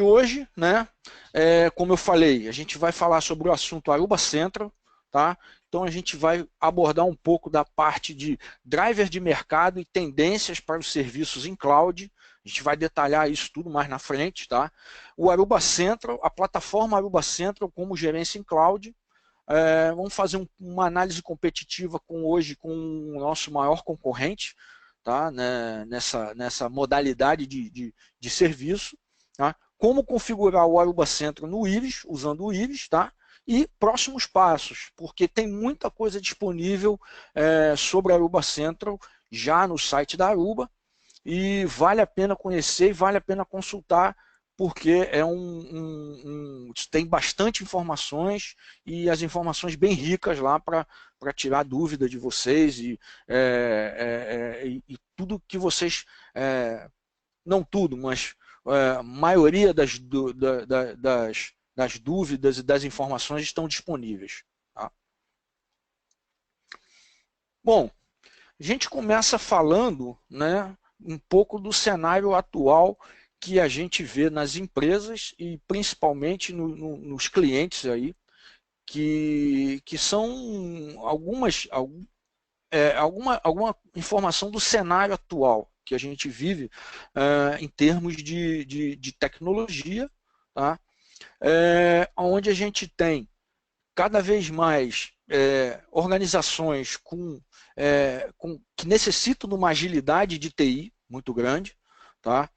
Hoje, né, como eu falei, a gente vai falar sobre o assunto Aruba Central, tá? Então a gente vai abordar um pouco da parte de driver de mercado e tendências para os serviços em cloud. A gente vai detalhar isso tudo mais na frente, tá? O Aruba Central, a plataforma Aruba Central como gerência em cloud. Vamos fazer uma análise competitiva hoje com o nosso maior concorrente, tá? Né, nessa modalidade de serviço. Tá? Como configurar o Aruba Central no Iris, usando o Iris, tá? E próximos passos, porque tem muita coisa disponível sobre a Aruba Central já no site da Aruba, e vale a pena conhecer e vale a pena consultar, porque tem bastante informações e as informações bem ricas lá para tirar dúvida de vocês e tudo que vocês, não tudo, mas a maioria das dúvidas e das informações estão disponíveis. Tá? Bom, a gente começa falando, né, um pouco do cenário atual que a gente vê nas empresas e principalmente nos clientes aí, que são alguma informação do cenário atual que a gente vive em termos de tecnologia, tá? Onde a gente tem cada vez mais organizações que necessitam de uma agilidade de TI muito grande, tá?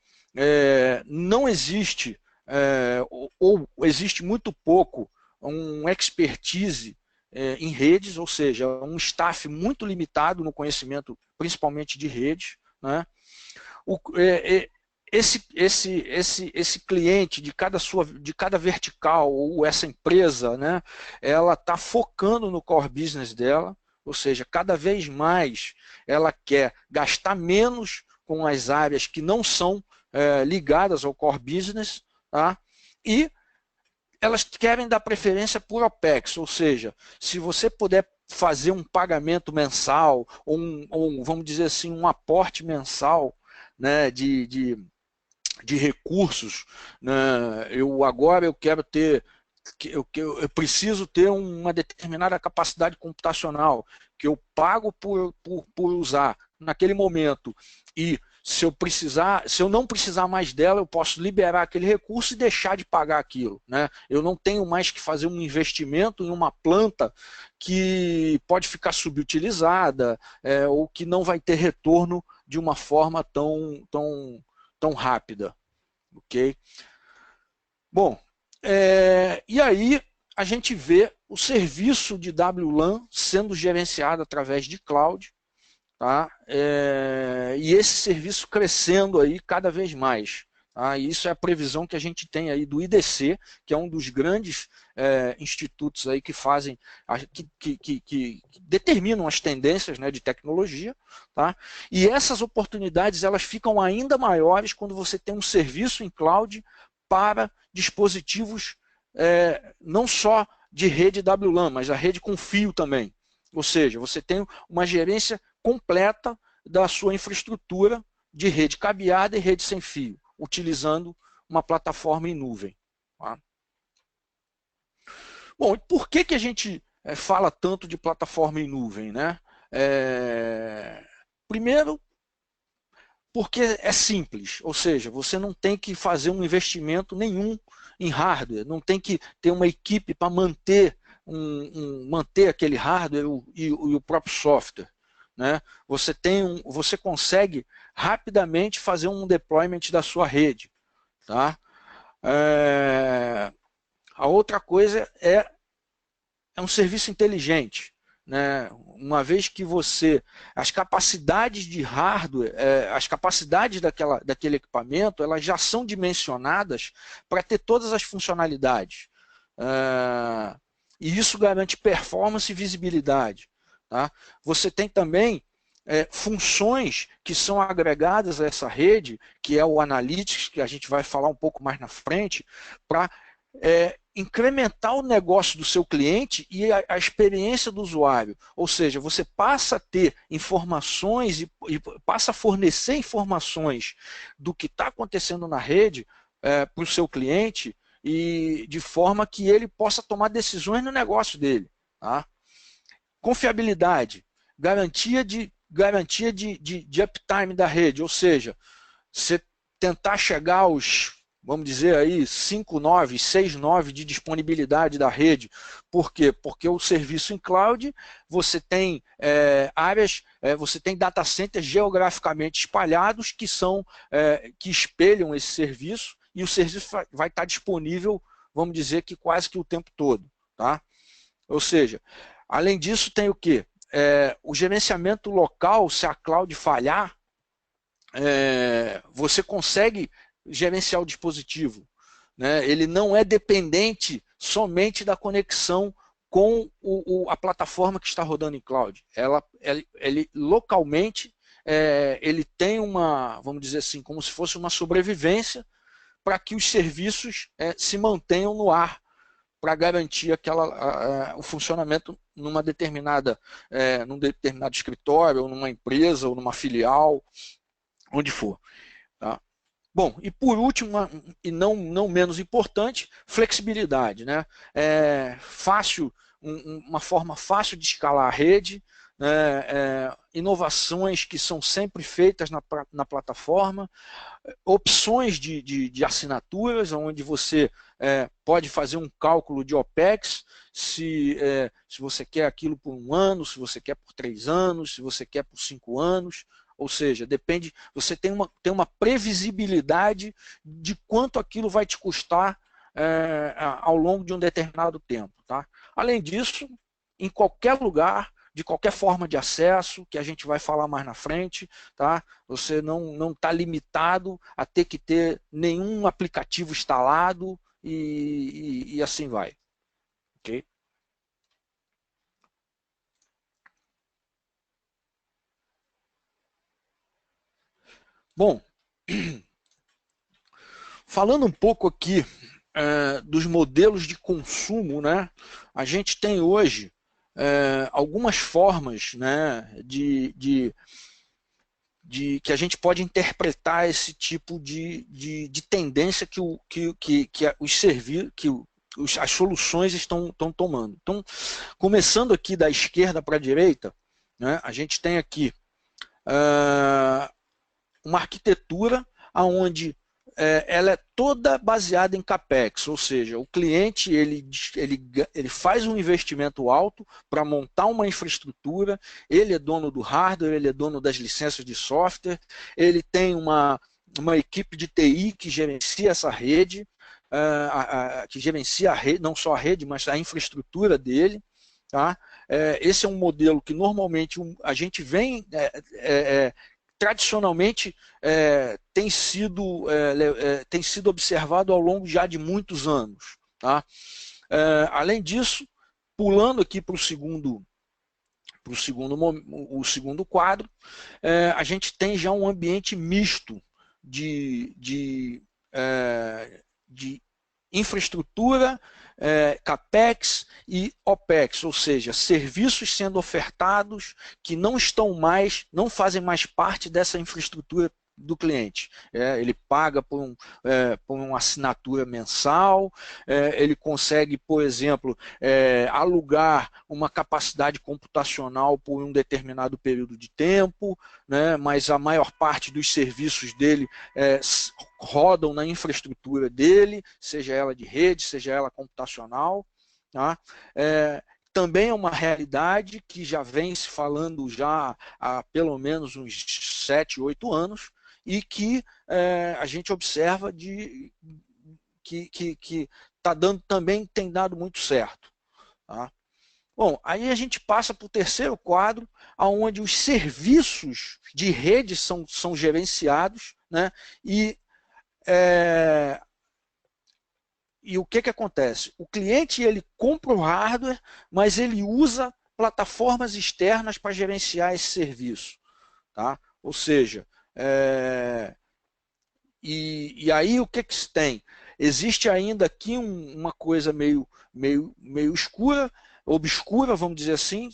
Não existe, ou existe muito pouco, um expertise em redes, ou seja, um staff muito limitado no conhecimento, principalmente de redes, né? Esse cliente de cada vertical, ou essa empresa, né, ela está focando no core business dela, ou seja, cada vez mais ela quer gastar menos com as áreas que não são ligadas ao core business, tá? E elas querem dar preferência por OPEX, ou seja, se você puder fazer um pagamento mensal, ou vamos dizer assim, um aporte mensal, né, de recursos, né? Agora eu quero ter, eu preciso ter uma determinada capacidade computacional que eu pago por usar naquele momento, e se eu não precisar mais dela, eu posso liberar aquele recurso e deixar de pagar aquilo, né? Eu não tenho mais que fazer um investimento em uma planta que pode ficar subutilizada, ou que não vai ter retorno de uma forma tão rápida, ok? Bom, e aí a gente vê o serviço de WLAN sendo gerenciado através de cloud, tá? E esse serviço crescendo aí cada vez mais. Tá? E isso é a previsão que a gente tem aí do IDC, que é um dos grandes institutos aí que fazem, que determinam as tendências, né, de tecnologia, tá? E essas oportunidades elas ficam ainda maiores quando você tem um serviço em cloud para dispositivos não só de rede WLAN, mas a rede com fio também. Ou seja, você tem uma gerência completa da sua infraestrutura de rede cabeada e rede sem fio, utilizando uma plataforma em nuvem. Tá? Bom, e por que a gente fala tanto de plataforma em nuvem, né? Primeiro, porque é simples, ou seja, você não tem que fazer um investimento nenhum em hardware, não tem que ter uma equipe para manter aquele hardware e o próprio software. Né? Você consegue rapidamente fazer um deployment da sua rede. Tá? A outra coisa é um serviço inteligente. Né? Uma vez que as capacidades de hardware, as capacidades daquele equipamento, elas já são dimensionadas para ter todas as funcionalidades. E isso garante performance e visibilidade. Tá? Você tem também funções que são agregadas a essa rede, que é o Analytics, que a gente vai falar um pouco mais na frente, para incrementar o negócio do seu cliente e a experiência do usuário. Ou seja, você passa a ter informações e passa a fornecer informações do que está acontecendo na rede para o seu cliente e de forma que ele possa tomar decisões no negócio dele. Tá? Confiabilidade, garantia de uptime da rede, ou seja, você tentar chegar aos, vamos dizer aí, 5.9, 6.9 de disponibilidade da rede. Por quê? Porque o serviço em cloud, você tem áreas, você tem data centers geograficamente espalhados que espelham esse serviço, e o serviço vai estar disponível, vamos dizer que quase que o tempo todo. Tá? Ou seja, além disso tem o quê? O gerenciamento local, se a cloud falhar, você consegue gerenciar o dispositivo. Né? Ele não é dependente somente da conexão com a plataforma que está rodando em cloud. Ele localmente, ele tem uma, vamos dizer assim, como se fosse uma sobrevivência para que os serviços se mantenham no ar, para garantir o funcionamento num determinado escritório, ou numa empresa, ou numa filial, onde for. Tá? Bom, e por último, e não menos importante, flexibilidade. Né? Uma forma fácil de escalar a rede, inovações que são sempre feitas na plataforma, opções de assinaturas, onde você pode fazer um cálculo de OPEX, se você quer aquilo por 1 ano, se você quer por 3 anos, se você quer por 5 anos, ou seja, depende, você tem uma previsibilidade de quanto aquilo vai te custar ao longo de um determinado tempo. Tá? Além disso, em qualquer lugar, de qualquer forma de acesso, que a gente vai falar mais na frente, tá? Você não está limitado a ter que ter nenhum aplicativo instalado e assim vai. Okay? Bom, falando um pouco aqui dos modelos de consumo, né? A gente tem hoje algumas formas, né, que a gente pode interpretar esse tipo de tendência as soluções estão tomando. Então, começando aqui da esquerda para a direita, né, a gente tem aqui uma arquitetura onde ela é toda baseada em CAPEX, ou seja, o cliente ele faz um investimento alto para montar uma infraestrutura, ele é dono do hardware, ele é dono das licenças de software, ele tem uma equipe de TI que gerencia essa rede, que gerencia a rede, não só a rede, mas a infraestrutura dele. Tá? Esse é um modelo que normalmente a gente vem tradicionalmente tem sido observado ao longo já de muitos anos. Tá? Além disso, pulando aqui para o segundo quadro, a gente tem já um ambiente misto de infraestrutura, CAPEX e OPEX, ou seja, serviços sendo ofertados que não fazem mais parte dessa infraestrutura do cliente. Ele paga por uma assinatura mensal, ele consegue, por exemplo, alugar uma capacidade computacional por um determinado período de tempo, né, mas a maior parte dos serviços dele rodam na infraestrutura dele, seja ela de rede, seja ela computacional. Tá? Também é uma realidade que já vem se falando já há pelo menos uns 7, 8 anos, e que a gente observa que também tem dado muito certo. Tá? Bom, aí a gente passa para o terceiro quadro, onde os serviços de rede são gerenciados, né, e o que acontece? O cliente ele compra o hardware, mas ele usa plataformas externas para gerenciar esse serviço. Tá? Ou seja, e aí o que se tem? Existe ainda aqui uma coisa meio escura, obscura, vamos dizer assim,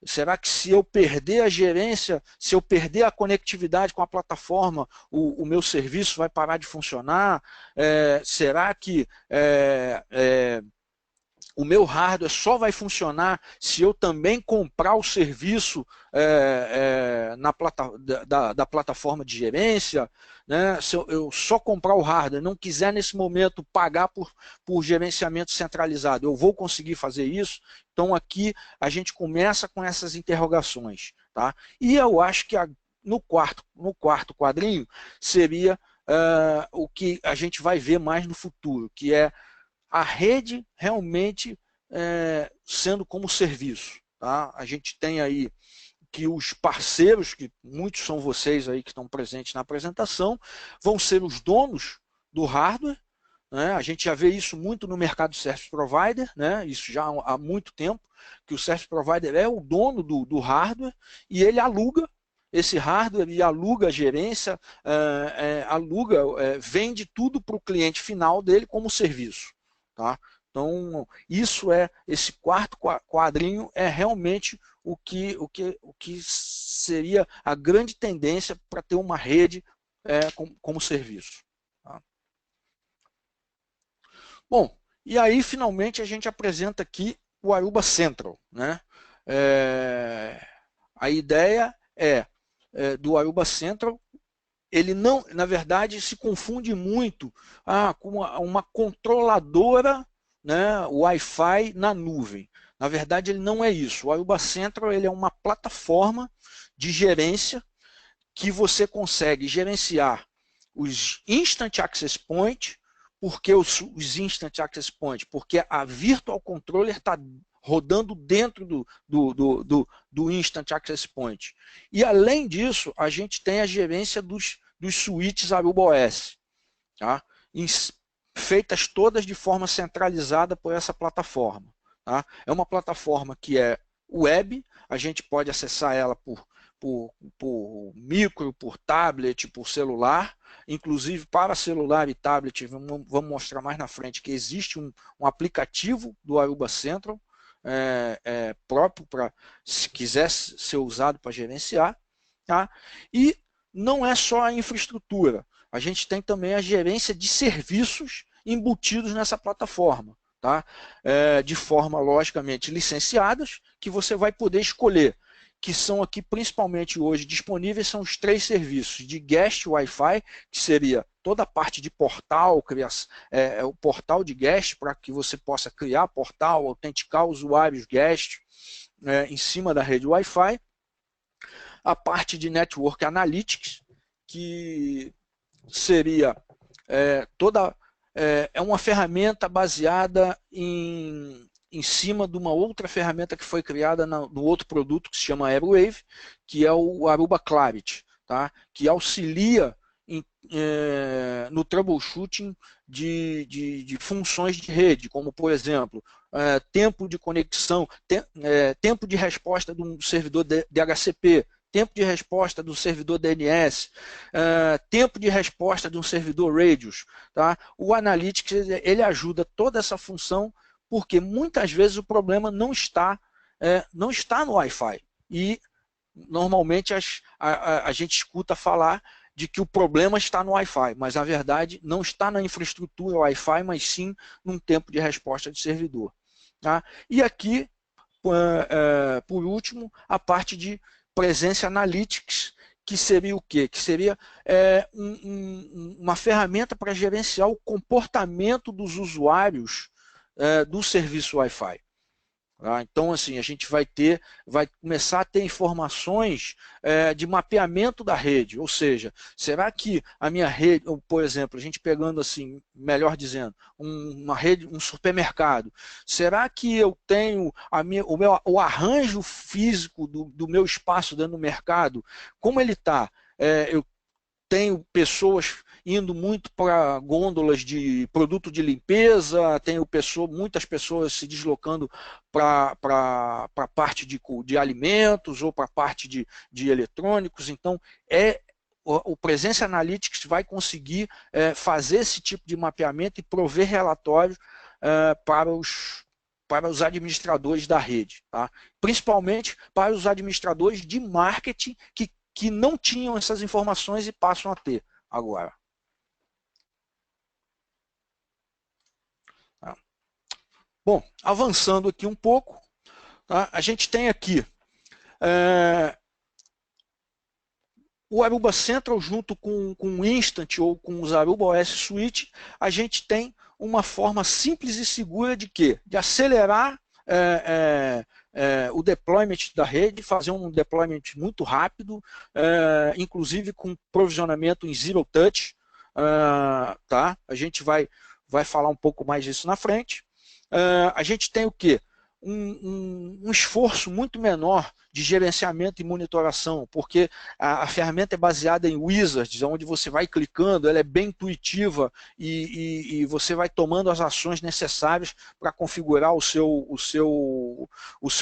será que se eu perder a gerência, se eu perder a conectividade com a plataforma, o meu serviço vai parar de funcionar? Será que o meu hardware só vai funcionar se eu também comprar o serviço da plataforma de gerência, né? Se eu só comprar o hardware, não quiser nesse momento pagar por gerenciamento centralizado, eu vou conseguir fazer isso? Então aqui a gente começa com essas interrogações. Tá? E eu acho que no quarto quadrinho seria o que a gente vai ver mais no futuro, que é a rede realmente sendo como serviço. Tá? A gente tem aí que os parceiros, que muitos são vocês aí que estão presentes na apresentação, vão ser os donos do hardware, né? A gente já vê isso muito no mercado de Service Provider, né? Isso já há muito tempo, que o Service Provider é o dono do hardware e ele aluga esse hardware e aluga a gerência, vende tudo para o cliente final dele como serviço. Tá? Então, esse quarto quadrinho é realmente o que seria a grande tendência para ter uma rede como serviço. Tá? Bom, e aí finalmente a gente apresenta aqui o Aruba Central. Né? A ideia do Aruba Central, ele não, na verdade, se confunde muito com uma controladora, né, Wi-Fi na nuvem. Na verdade, ele não é isso. O Aruba Central ele é uma plataforma de gerência que você consegue gerenciar os Instant Access Point. Por que os Instant Access Point? Porque a Virtual Controller está rodando dentro do Instant Access Point. E além disso, a gente tem a gerência dos switches Aruba OS, tá? Feitas todas de forma centralizada por essa plataforma. Tá? É uma plataforma que é web, a gente pode acessar ela por micro, por tablet, por celular, inclusive para celular e tablet, vamos mostrar mais na frente que existe um aplicativo do Aruba Central próprio para, se quiser ser usado para gerenciar. Tá? E não é só a infraestrutura, a gente tem também a gerência de serviços embutidos nessa plataforma, tá? De forma, logicamente, licenciadas, que você vai poder escolher, que são aqui principalmente hoje disponíveis, são os 3 serviços de guest Wi-Fi, que seria toda a parte de portal, o portal de guest, para que você possa criar portal, autenticar usuários guest em cima da rede Wi-Fi. A parte de Network Analytics, que seria uma ferramenta baseada em cima de uma outra ferramenta que foi criada no outro produto que se chama Airwave, que é o Aruba Clarity, tá? Que auxilia no troubleshooting de funções de rede, como por exemplo, tempo de conexão, tempo de resposta de um servidor DHCP, tempo de resposta do servidor DNS, tempo de resposta de um servidor Radius. Tá? O Analytics ele ajuda toda essa função, porque muitas vezes o problema não está no Wi-Fi. E normalmente a gente escuta falar de que o problema está no Wi-Fi, mas a verdade não está na infraestrutura Wi-Fi, mas sim num tempo de resposta de servidor. Tá? E aqui, por último, a parte de Presence Analytics, que seria o quê? Que seria uma ferramenta para gerenciar o comportamento dos usuários do serviço Wi-Fi. Tá? Então, assim, a gente vai começar a ter informações de mapeamento da rede, ou seja, será que a minha rede, ou, por exemplo, a gente pegando assim, melhor dizendo, uma rede, um supermercado, será que eu tenho o arranjo físico do meu espaço dentro do mercado, como ele está? Eu tenho pessoas indo muito para gôndolas de produto de limpeza, tenho muitas pessoas se deslocando para a parte de alimentos ou para a parte de eletrônicos. Então, o Presence Analytics vai conseguir fazer esse tipo de mapeamento e prover relatórios para para os administradores da rede, tá? Principalmente para os administradores de marketing que não tinham essas informações e passam a ter agora. Tá? Bom, avançando aqui um pouco, tá? A gente tem aqui o Aruba Central junto com o Instant ou com os Aruba OS Suite, a gente tem uma forma simples e segura de quê? De acelerar o deployment da rede, fazer um deployment muito rápido, inclusive com provisionamento em Zero Touch, tá? A gente vai falar um pouco mais disso na frente. A gente tem o quê? Um esforço muito menor de gerenciamento e monitoração, porque a ferramenta é baseada em wizards, onde você vai clicando, ela é bem intuitiva e você vai tomando as ações necessárias para configurar o seu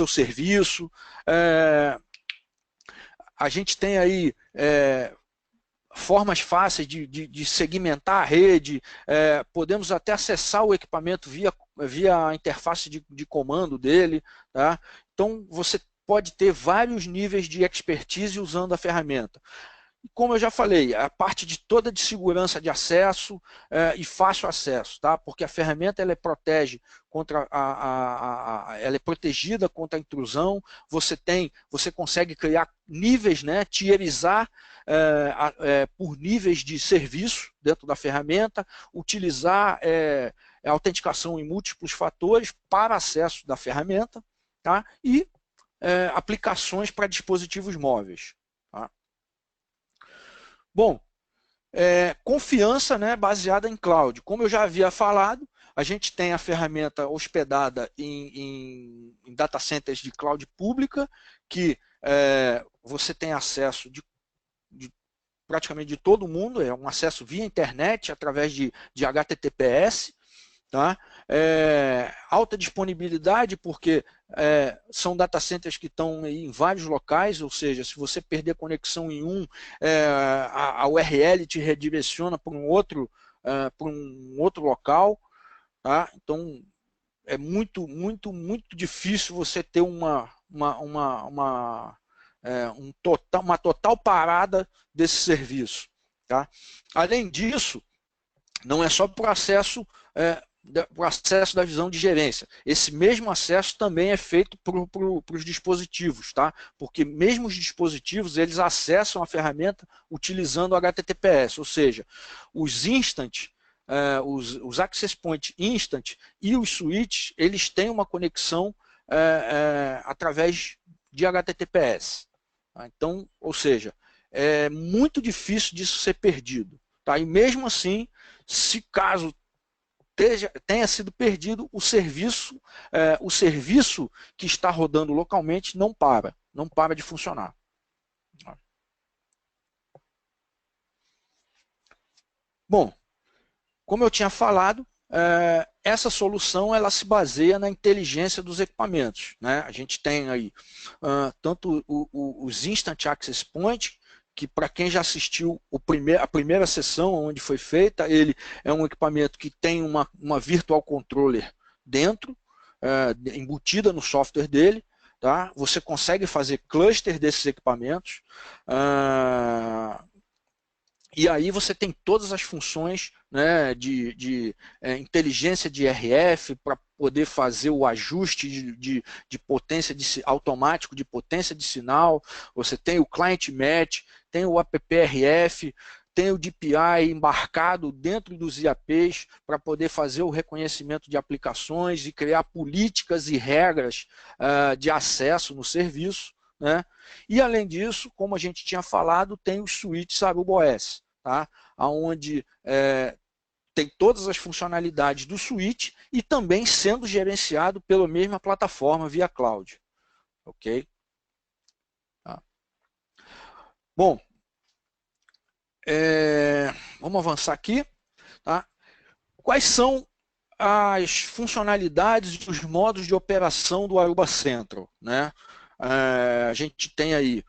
serviço. A gente tem aí formas fáceis de segmentar a rede, podemos até acessar o equipamento via a interface de comando dele, tá? Então você pode ter vários níveis de expertise usando a ferramenta. Como eu já falei, a parte toda de segurança de acesso e fácil acesso, tá? Porque a ferramenta ela protege contra ela é protegida contra a intrusão. Você consegue criar níveis, né? Tierizar por níveis de serviço dentro da ferramenta, utilizar autenticação em múltiplos fatores para acesso da ferramenta, tá? E aplicações para dispositivos móveis. Tá? Bom, confiança, né, baseada em cloud. Como eu já havia falado, a gente tem a ferramenta hospedada em data centers de cloud pública, que você tem acesso praticamente de todo mundo, é um acesso via internet, através de HTTPS, tá? Alta disponibilidade, porque são data centers que estão em vários locais, ou seja, se você perder conexão em a URL te redireciona para um outro local, tá? Então é muito difícil você ter uma total parada desse serviço, tá? Além disso, não é só por acesso o acesso da visão de gerência. Esse mesmo acesso também é feito para os dispositivos, tá? Porque mesmo os dispositivos, eles acessam a ferramenta utilizando o HTTPS, ou seja, os Instant, os Access Point Instant e os switches, eles têm uma conexão através de HTTPS. Tá? Então, ou seja, é muito difícil disso ser perdido. Tá? E mesmo assim, se caso tenha sido perdido, o serviço que está rodando localmente não para de funcionar. Bom, como eu tinha falado, essa solução ela se baseia na inteligência dos equipamentos, né? A gente tem aí tanto os Instant Access Point, que para quem já assistiu a primeira sessão onde foi feita, ele é um equipamento que tem uma Virtual Controller dentro, embutida no software dele, tá? Você consegue fazer cluster desses equipamentos, e aí você tem todas as funções, né, de inteligência de RF para poder fazer o ajuste de potência automático de potência de sinal. Você tem o Client Match, tem o AppRF, tem o DPI embarcado dentro dos IAPs para poder fazer o reconhecimento de aplicações e criar políticas e regras de acesso no serviço. Né? E além disso, como a gente tinha falado, tem os switches Aruba OS, tá? Onde tem todas as funcionalidades do switch e também sendo gerenciado pela mesma plataforma via cloud. Ok? Tá. Bom, vamos avançar aqui. Tá? Quais são as funcionalidades e os modos de operação do Aruba Central? Né? A gente tem aí,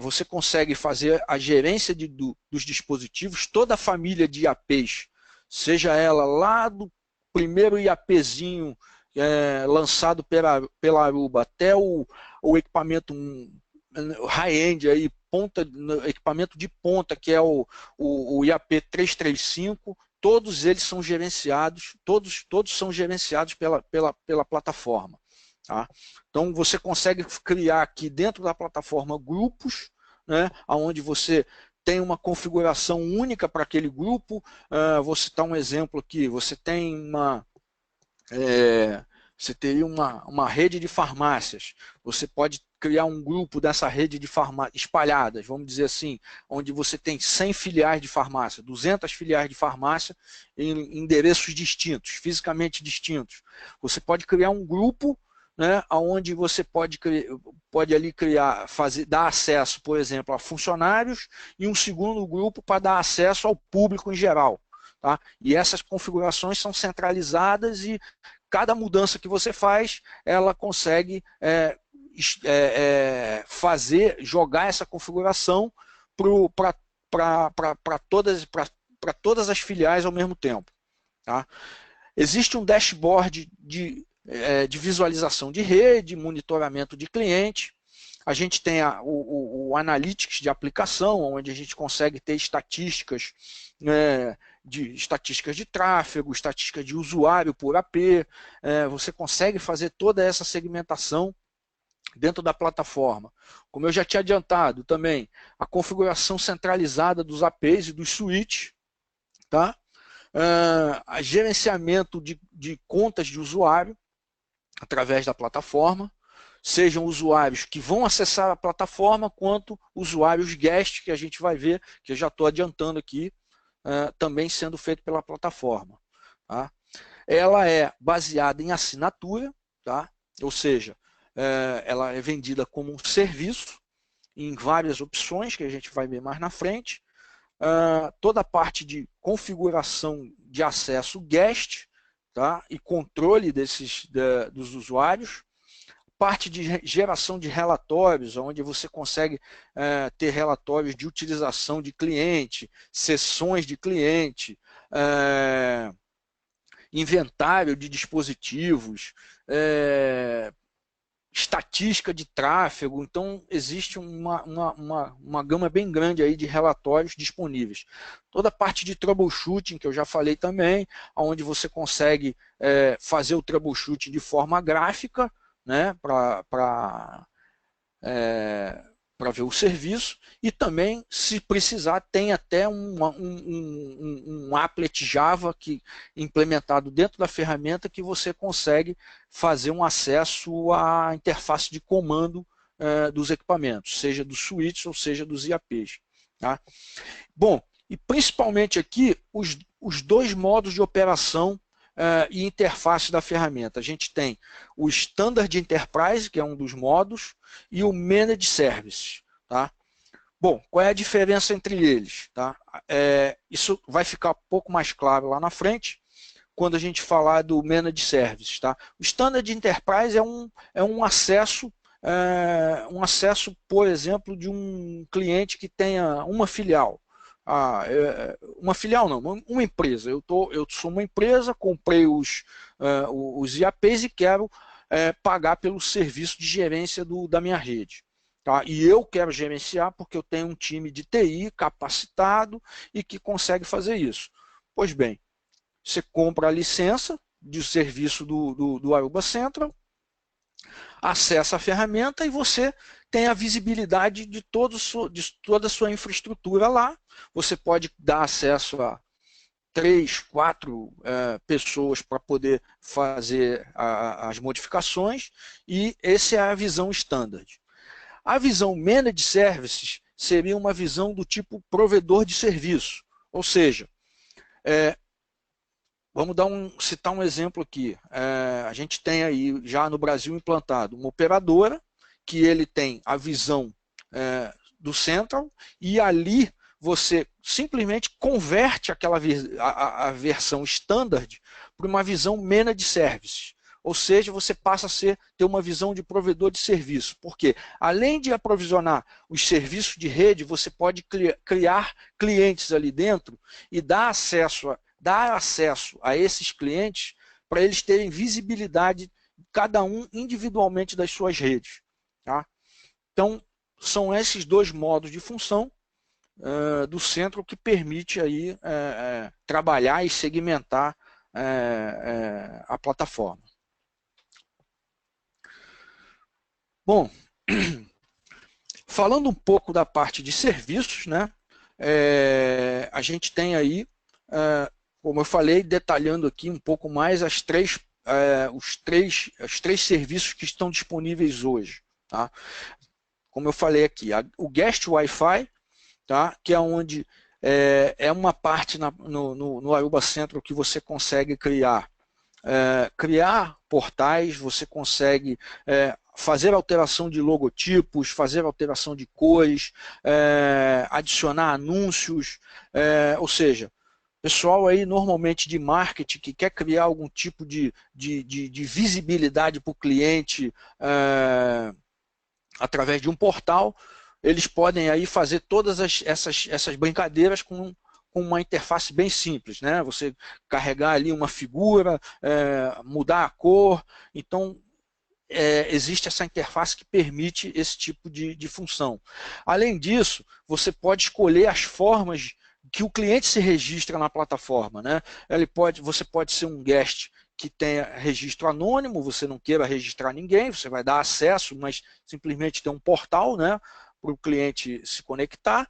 você consegue fazer a gerência dos dispositivos, toda a família de IAPs, seja ela lá do primeiro IAPzinho lançado pela Aruba até o equipamento high-end, aí, equipamento de ponta, que é o IAP 335, todos eles são gerenciados, todos são gerenciados pela plataforma. Tá? Então você consegue criar aqui dentro da plataforma grupos, né, onde você tem uma configuração única para aquele grupo. Vou citar um exemplo aqui, você tem você teria uma rede de farmácias, você pode criar um grupo dessa rede de farmácias espalhadas, vamos dizer assim, onde você tem 100 filiais de farmácia, 200 filiais de farmácia em endereços distintos, fisicamente distintos. Você pode criar um grupo, né, onde você pode ali dar acesso, por exemplo, a funcionários e um segundo grupo para dar acesso ao público em geral. Tá? E essas configurações são centralizadas e cada mudança que você faz, ela consegue jogar essa configuração para todas as filiais ao mesmo tempo. Tá? Existe um dashboard de visualização de rede, monitoramento de cliente. A gente tem o Analytics de aplicação, onde a gente consegue ter estatísticas, estatísticas de tráfego, estatísticas de usuário por AP. Você consegue fazer toda essa segmentação dentro da plataforma. Como eu já tinha adiantado também, a configuração centralizada dos APs e dos switches, tá? Gerenciamento de contas de usuário através da plataforma, sejam usuários que vão acessar a plataforma, quanto usuários guest, que a gente vai ver, que eu já estou adiantando aqui, também sendo feito pela plataforma. Tá? Ela é baseada em assinatura, tá? Ou seja, ela é vendida como um serviço, em várias opções, que a gente vai ver mais na frente. Toda a parte de configuração de acesso guest, tá? E controle dos usuários. Parte de geração de relatórios, onde você consegue ter relatórios de utilização de cliente, sessões de cliente, inventário de dispositivos, estatística de tráfego. Então existe uma gama bem grande aí de relatórios disponíveis. Toda a parte de troubleshooting, que eu já falei também, onde você consegue fazer o troubleshooting de forma gráfica, né, para ver o serviço, e também, se precisar, tem até um applet Java implementado dentro da ferramenta, que você consegue fazer um acesso à interface de comando dos equipamentos, seja dos switches ou seja dos IAPs. Tá? Bom, e principalmente aqui os dois modos de operação e interface da ferramenta. A gente tem o Standard Enterprise, que é um dos modos, e o Managed Services. Tá? Bom, qual é a diferença entre eles? Tá? Isso vai ficar um pouco mais claro lá na frente, quando a gente falar do Managed Services. Tá? O Standard Enterprise é um acesso, por exemplo, de um cliente que tenha uma filial. Uma filial não, uma empresa. Eu sou uma empresa, comprei os IAPs e quero pagar pelo serviço de gerência da minha rede. Tá? E eu quero gerenciar porque eu tenho um time de TI capacitado e que consegue fazer isso. Pois bem, você compra a licença de serviço do Aruba Central, acessa a ferramenta e você tem a visibilidade de toda a sua infraestrutura lá. Você pode dar acesso a 3, 4 pessoas para poder fazer as modificações, e essa é a visão standard. A visão Managed Services seria uma visão do tipo provedor de serviço, ou seja, vamos citar um exemplo aqui. A gente tem aí já no Brasil implantado uma operadora, que ele tem a visão do Central, e ali você simplesmente converte a versão standard para uma visão Managed Services. Ou seja, você passa a ter uma visão de provedor de serviço. Porque além de aprovisionar os serviços de rede, você pode criar clientes ali dentro e dar acesso a esses clientes para eles terem visibilidade, cada um individualmente das suas redes. Tá? Então, são esses dois modos de função do centro que permite aí, trabalhar e segmentar a plataforma. Bom, falando um pouco da parte de serviços, né, a gente tem aí, como eu falei, detalhando aqui um pouco mais os três serviços que estão disponíveis hoje. Tá? Como eu falei aqui, o Guest Wi-Fi, tá? Que é onde é uma parte no Aruba Central que você consegue criar portais, você consegue fazer alteração de logotipos, fazer alteração de cores, adicionar anúncios, ou seja, pessoal aí normalmente de marketing que quer criar algum tipo de visibilidade para o cliente através de um portal, eles podem aí fazer todas essas brincadeiras com uma interface bem simples, né? Você carregar ali uma figura, mudar a cor, então existe essa interface que permite esse tipo de função. Além disso, você pode escolher as formas que o cliente se registra na plataforma, né? Você pode ser um guest que tenha registro anônimo, você não queira registrar ninguém, você vai dar acesso, mas simplesmente ter um portal, né, para o cliente se conectar.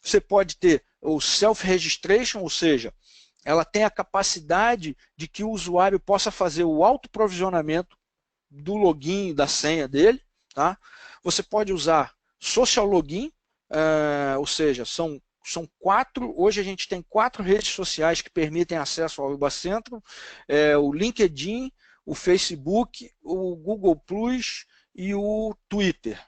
Você pode ter o self-registration, ou seja, ela tem a capacidade de que o usuário possa fazer o autoprovisionamento do login e da senha dele. Tá? Você pode usar social login, ou seja, são 4, hoje a gente tem 4 redes sociais que permitem acesso ao Aruba Central, o LinkedIn, o Facebook, o Google Plus e o Twitter.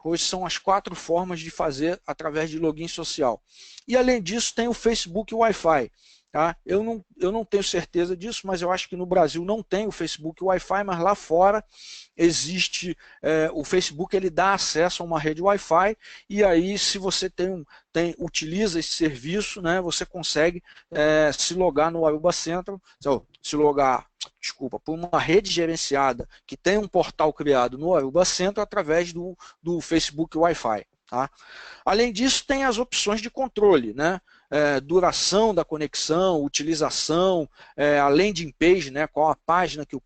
Hoje são as 4 formas de fazer através de login social. E além disso tem o Facebook Wi-Fi. Tá? Eu não tenho certeza disso, mas eu acho que no Brasil não tem o Facebook Wi-Fi, mas lá fora existe, o Facebook ele dá acesso a uma rede Wi-Fi, e aí se você utiliza esse serviço, né, você consegue se logar no Aruba Central, por uma rede gerenciada que tem um portal criado no Aruba Central através do Facebook Wi-Fi. Tá? Além disso, tem as opções de controle, né? Duração da conexão, utilização, a landing page, né? Qual a página que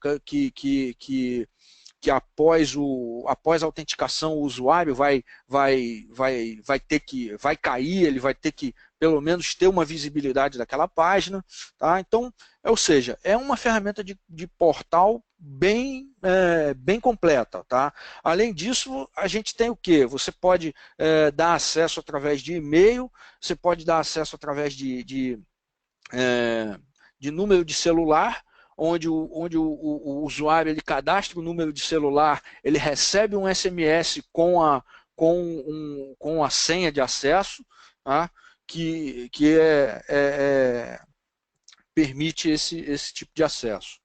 após a autenticação o usuário vai cair, ele vai ter que pelo menos ter uma visibilidade daquela página. Tá? Então, ou seja, é uma ferramenta de portal bem completa. Tá? Além disso, a gente tem o quê? Você pode dar acesso através de e-mail, você pode dar acesso através de número de celular, onde o usuário ele cadastra o número de celular, ele recebe um SMS com a senha de acesso, tá? que permite esse tipo de acesso.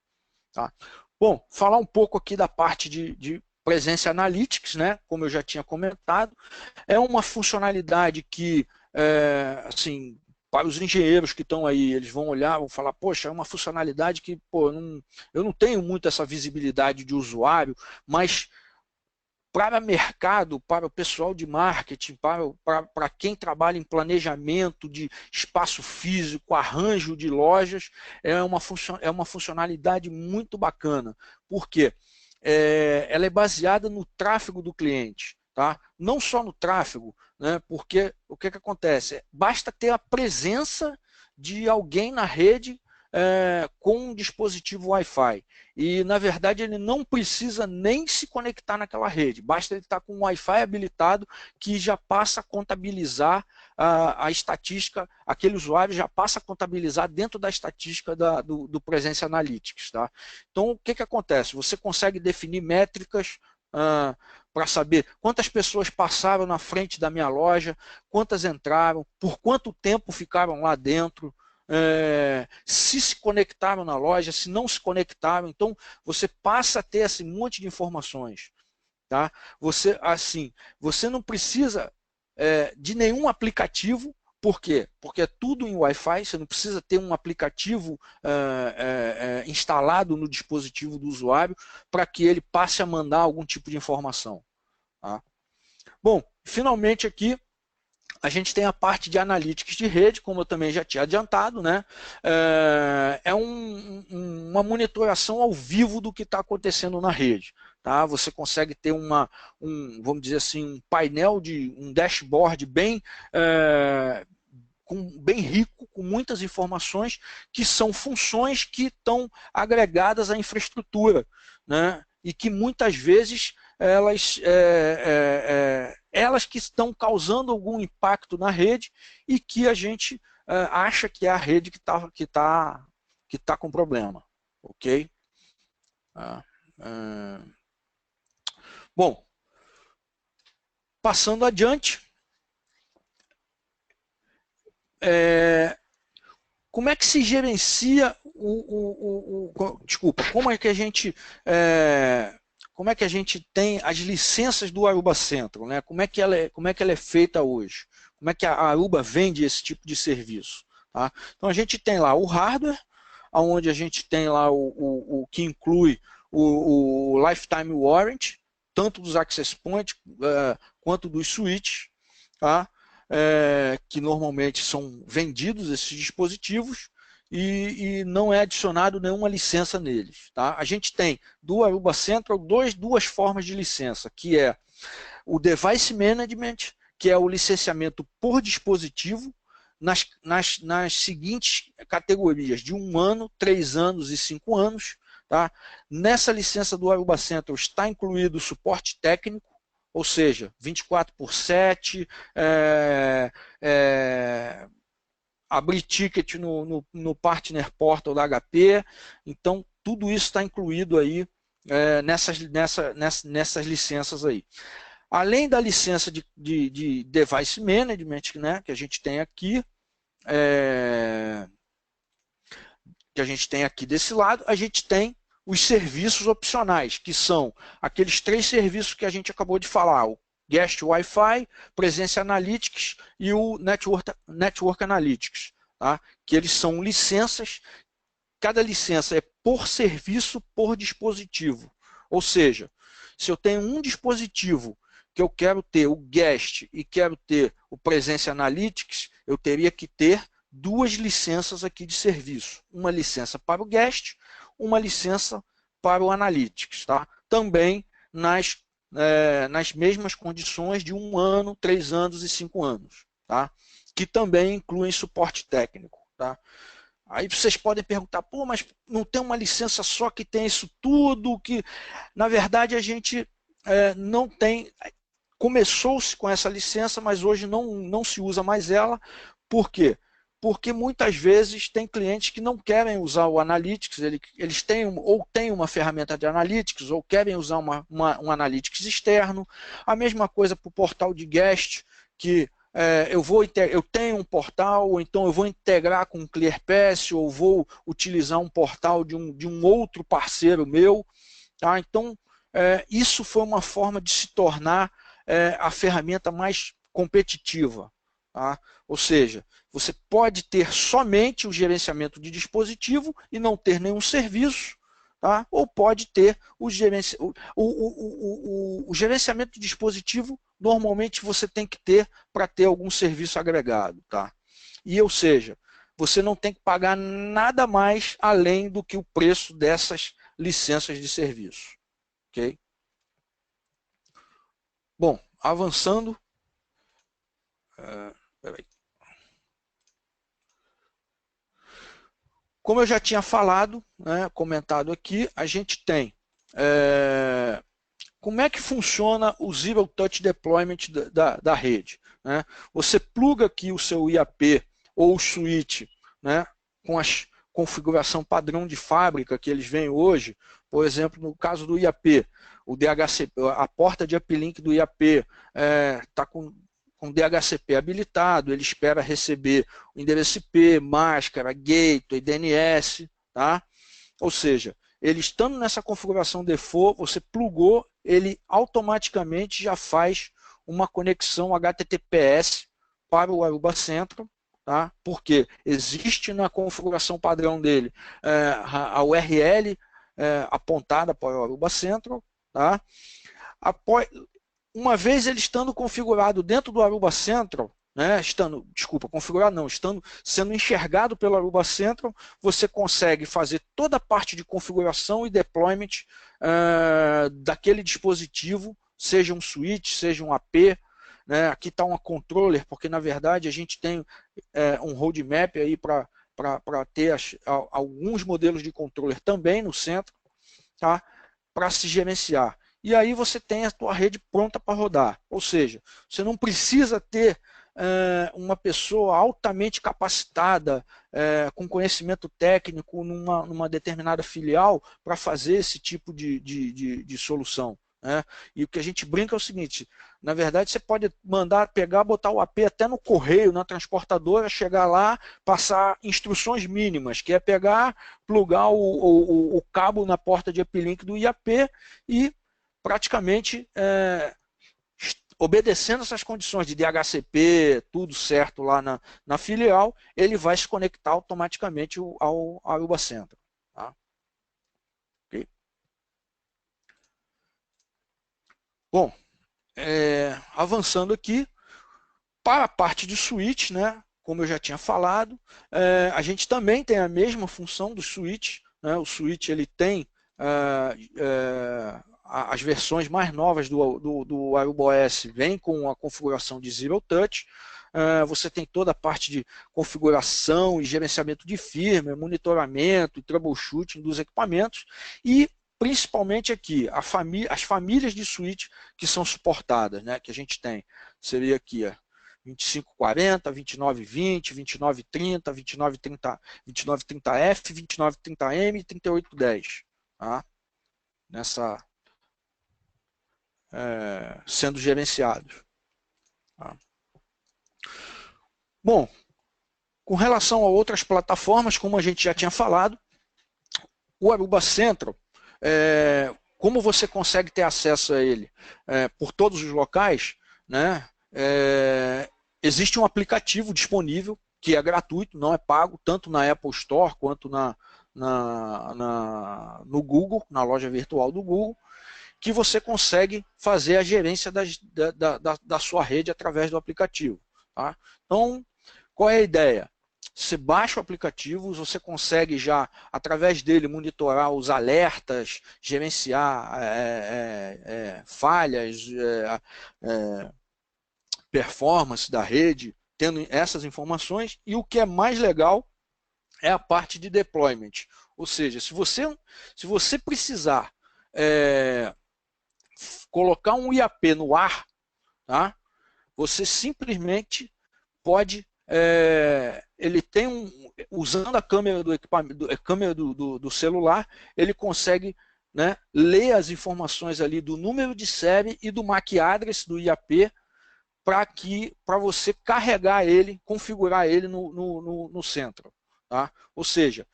Tá? Bom, falar um pouco aqui da parte de Presence Analytics, né? Como eu já tinha comentado, é uma funcionalidade que, assim, para os engenheiros que estão aí, eles vão olhar, vão falar, poxa, é uma funcionalidade que eu não tenho muito essa visibilidade de usuário, mas para mercado, para o pessoal de marketing, para quem trabalha em planejamento de espaço físico, arranjo de lojas, é uma funcionalidade muito bacana. Por quê? Ela é baseada no tráfego do cliente. Tá? Não só no tráfego, né? Porque o que acontece? Basta ter a presença de alguém na rede com um dispositivo Wi-Fi. E, na verdade, ele não precisa nem se conectar naquela rede. Basta ele estar com o Wi-Fi habilitado, que já passa a contabilizar a estatística, aquele usuário já passa a contabilizar dentro da estatística do Presence Analytics. Tá? Então, o que acontece? Você consegue definir métricas para saber quantas pessoas passaram na frente da minha loja, quantas entraram, por quanto tempo ficaram lá dentro, se conectaram na loja, se não se conectaram. Então, você passa a ter esse monte de informações. Tá? Você não precisa de nenhum aplicativo Por quê? Porque é tudo em Wi-Fi, você não precisa ter um aplicativo instalado no dispositivo do usuário para que ele passe a mandar algum tipo de informação. Tá? Bom, finalmente aqui a gente tem a parte de analytics de rede, como eu também já tinha adiantado, né? É uma monitoração ao vivo do que está acontecendo na rede. Tá? Você consegue ter vamos dizer assim, um painel, um dashboard bem rico, com muitas informações, que são funções que estão agregadas à infraestrutura, né? E que muitas vezes elas que estão causando algum impacto na rede e que a gente acha que é a rede que tá com problema. Ok? Bom, passando adiante, como é que se gerencia desculpa, como é que a gente tem as licenças do Aruba Central, né? Como é que ela é feita hoje? Como é que a Aruba vende esse tipo de serviço? Tá? Então a gente tem lá o hardware, onde a gente tem lá o que inclui o Lifetime Warranty, tanto dos Access Points quanto dos switches, tá? Que normalmente são vendidos esses dispositivos e não é adicionado nenhuma licença neles. Tá? A gente tem do Aruba Central duas formas de licença, que é o Device Management, que é o licenciamento por dispositivo, nas seguintes categorias, de 1 ano, 3 anos e 5 anos. Tá? Nessa licença do Aruba Central está incluído o suporte técnico, ou seja, 24/7, abrir ticket no Partner Portal da HP, então tudo isso está incluído aí nessas licenças aí. Além da licença de Device Management, né, que a gente tem aqui, desse lado, a gente tem os serviços opcionais, que são aqueles 3 serviços que a gente acabou de falar, o Guest Wi-Fi, Presence Analytics e o Network Analytics, tá? Que eles são licenças, cada licença é por serviço, por dispositivo. Ou seja, se eu tenho um dispositivo que eu quero ter o Guest e quero ter o Presence Analytics, eu teria que ter 2 licenças aqui de serviço. Uma licença para o Guest, uma licença para o Analytics. Tá? Também nas mesmas condições de 1 ano, 3 anos e 5 anos. Tá? Que também incluem suporte técnico. Tá? Aí vocês podem perguntar, pô, mas não tem uma licença só que tem isso tudo? Que na verdade a gente não tem. Começou-se com essa licença, mas hoje não se usa mais ela. Por quê? Porque muitas vezes tem clientes que não querem usar o Analytics, eles têm uma ferramenta de Analytics, ou querem usar um Analytics externo. A mesma coisa para o portal de Guest, que eu tenho um portal, ou então eu vou integrar com o ClearPass, ou vou utilizar um portal de um outro parceiro meu. Tá? Então, isso foi uma forma de se tornar a ferramenta mais competitiva. Tá? Ou seja, você pode ter somente o gerenciamento de dispositivo e não ter nenhum serviço, tá? Ou pode ter o gerenciamento de dispositivo, normalmente você tem que ter para ter algum serviço agregado. Tá? E, ou seja, você não tem que pagar nada mais além do que o preço dessas licenças de serviço. Ok? Bom, avançando. Peraí. Como eu já tinha falado, né, comentado aqui, a gente tem como é que funciona o Zero Touch Deployment da rede. Né? Você pluga aqui o seu IAP ou o switch, né, com a configuração padrão de fábrica que eles vêm hoje. Por exemplo, no caso do IAP, o DHCP, a porta de uplink do IAP está com DHCP habilitado, ele espera receber o endereço IP, máscara, gateway, DNS, tá? Ou seja, ele estando nessa configuração default, você plugou, ele automaticamente já faz uma conexão HTTPS para o Aruba Central, tá? Porque existe na configuração padrão dele a URL apontada para o Aruba Central, tá? Uma vez ele estando configurado dentro do Aruba Central, né, configurado não, estando sendo enxergado pelo Aruba Central, você consegue fazer toda a parte de configuração e deployment daquele dispositivo, seja um switch, seja um AP, né, aqui está uma controller, porque na verdade a gente tem um roadmap aí para ter alguns modelos de controller também no centro, tá, para se gerenciar. E aí você tem a tua rede pronta para rodar. Ou seja, você não precisa ter uma pessoa altamente capacitada, com conhecimento técnico numa determinada filial para fazer esse tipo de solução. Né? E o que a gente brinca é o seguinte, na verdade você pode mandar pegar, botar o AP até no correio, na transportadora, chegar lá, passar instruções mínimas, que é pegar, plugar o cabo na porta de uplink do IAP e praticamente obedecendo essas condições de DHCP, tudo certo lá na filial, ele vai se conectar automaticamente ao Aruba Central. Tá? Okay? Bom, avançando aqui, para a parte de switch, né, como eu já tinha falado, a gente também tem a mesma função do switch. Né, o switch ele tem as versões mais novas do Aruba OS vêm com a configuração de Zero Touch. Você tem toda a parte de configuração e gerenciamento de firmware, monitoramento e troubleshooting dos equipamentos e principalmente aqui as famílias de switch que são suportadas, né, que a gente tem. Seria aqui 2540, 2920, 2930, 2930, 2930F, 2930M e 3810. Tá? Sendo gerenciados. Tá? Bom, com relação a outras plataformas, como a gente já tinha falado, o Aruba Central, como você consegue ter acesso a ele por todos os locais, né? Existe um aplicativo disponível que é gratuito, não é pago, tanto na Apple Store quanto no Google, na loja virtual do Google, que você consegue fazer a gerência da sua rede através do aplicativo. Tá? Então, qual é a ideia? Você baixa o aplicativo, você consegue já, através dele, monitorar os alertas, gerenciar falhas, performance da rede, tendo essas informações. E o que é mais legal é a parte de deployment. Ou seja, se você precisar colocar um IAP no ar, tá? Você simplesmente pode, ele tem usando a câmera do equipamento, câmera do celular, ele consegue, né, ler as informações ali do número de série e do MAC address do IAP para você carregar ele, configurar ele no centro. Tá? Ou seja,